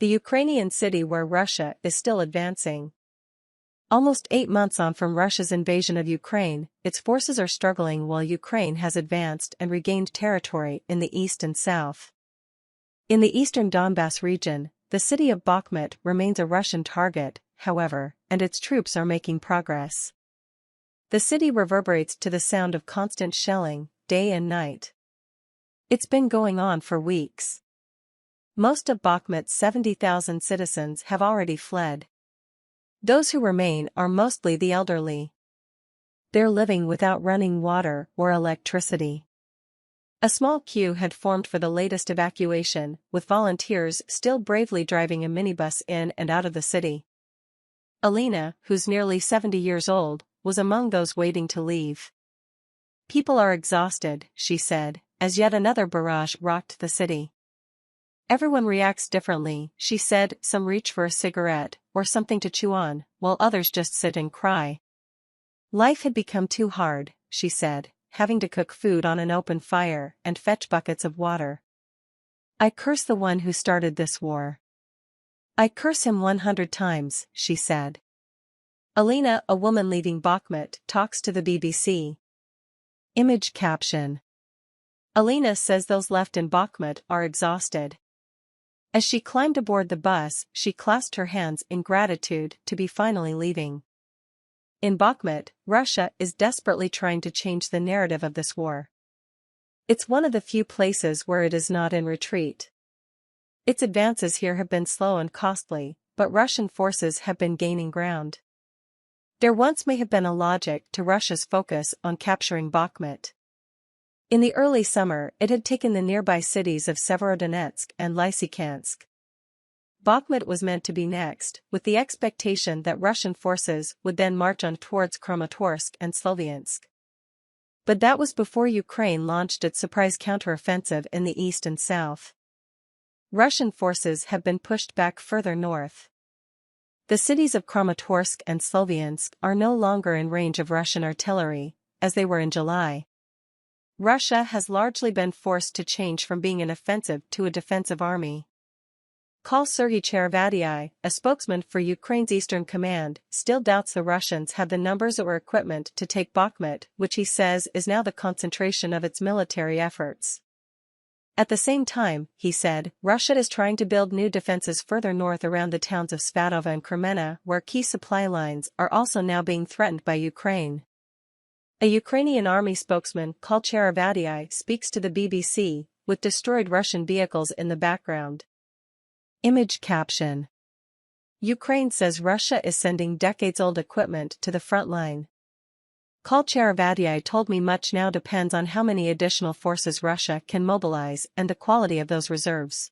the Ukrainian city where Russia is still advancing. Almost 8 months on from Russia's invasion of Ukraine, its forces are struggling while Ukraine has advanced and regained territory in the east and south. In the eastern Donbass region, the city of Bakhmut remains a Russian target, however, and its troops are making progress. The city reverberates to the sound of constant shelling, day and night. It's been going on for weeks. Most of Bakhmut's 70,000 citizens have already fled. Those who remain are mostly the elderly. They're living without running water or electricity. A small queue had formed for the latest evacuation, with volunteers still bravely driving a minibus in and out of the city. Alina, who's nearly 70 years old, was among those waiting to leave. People are exhausted, she said, as yet another barrage rocked the city. Everyone reacts differently, she said, some reach for a cigarette or something to chew on, while others just sit and cry. Life had become too hard, she said, having to cook food on an open fire and fetch buckets of water. I curse the one who started this war. I curse him 100 times, she said. Alina, a woman leaving Bakhmut, talks to the BBC. Image caption. Alina says those left in Bakhmut are exhausted. As she climbed aboard the bus, she clasped her hands in gratitude to be finally leaving. In Bakhmut, Russia is desperately trying to change the narrative of this war. It's one of the few places where it is not in retreat. Its advances here have been slow and costly, but Russian forces have been gaining ground. There once may have been a logic to Russia's focus on capturing Bakhmut. In the early summer, it had taken the nearby cities of Severodonetsk and Lysychansk. Bakhmut was meant to be next, with the expectation that Russian forces would then march on towards Kramatorsk and Sloviansk. But that was before Ukraine launched its surprise counteroffensive in the east and south. Russian forces have been pushed back further north. The cities of Kramatorsk and Sloviansk are no longer in range of Russian artillery, as they were in July. Russia has largely been forced to change from being an offensive to a defensive army. Serhiy Cherevadii, a spokesman for Ukraine's Eastern Command, still doubts the Russians have the numbers or equipment to take Bakhmut, which he says is now the concentration of its military efforts. At the same time, he said, Russia is trying to build new defenses further north around the towns of Svatova and Kremenna, where key supply lines are also now being threatened by Ukraine. A Ukrainian army spokesman, Cherevadii, speaks to the BBC, with destroyed Russian vehicles in the background. Image caption. Ukraine says Russia is sending decades-old equipment to the front line. Cherevadii told me much now depends on how many additional forces Russia can mobilize and the quality of those reserves.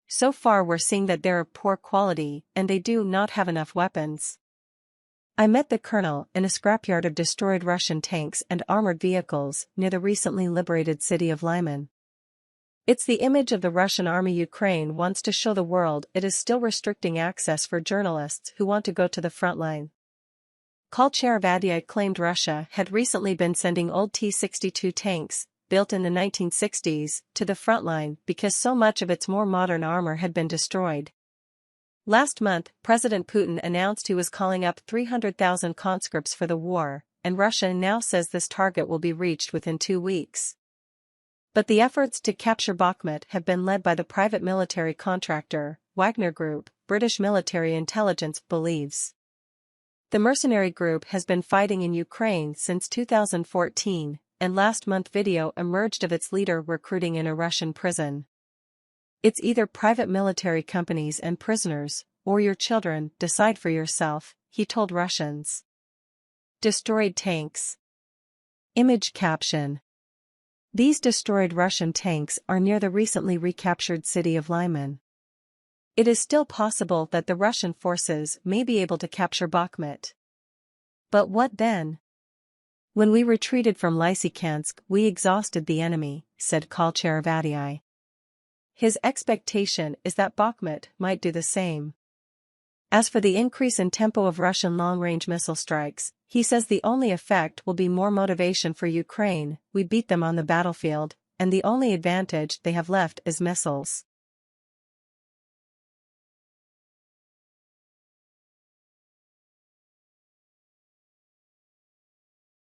So far we're seeing that they're of poor quality and they do not have enough weapons. I met the colonel in a scrapyard of destroyed Russian tanks and armored vehicles near the recently liberated city of Lyman. It's the image of the Russian army Ukraine wants to show the world it is still restricting access for journalists who want to go to the front line. Cherevadii claimed Russia had recently been sending old T-62 tanks, built in the 1960s, to the front line because so much of its more modern armor had been destroyed. Last month, President Putin announced he was calling up 300,000 conscripts for the war, and Russia now says this target will be reached within 2 weeks. But the efforts to capture Bakhmut have been led by the private military contractor, Wagner Group, British military intelligence believes. The mercenary group has been fighting in Ukraine since 2014, and last month video emerged of its leader recruiting in a Russian prison. It's either private military companies and prisoners, or your children, decide for yourself, he told Russians. Destroyed tanks. Image caption. These destroyed Russian tanks are near the recently recaptured city of Lyman. It is still possible that the Russian forces may be able to capture Bakhmut. But what then? When we retreated from Lysychansk, we exhausted the enemy, said Cherevadii. His expectation is that Bakhmut might do the same. As for the increase in tempo of Russian long-range missile strikes, he says the only effect will be more motivation for Ukraine. We beat them on the battlefield, and the only advantage they have left is missiles.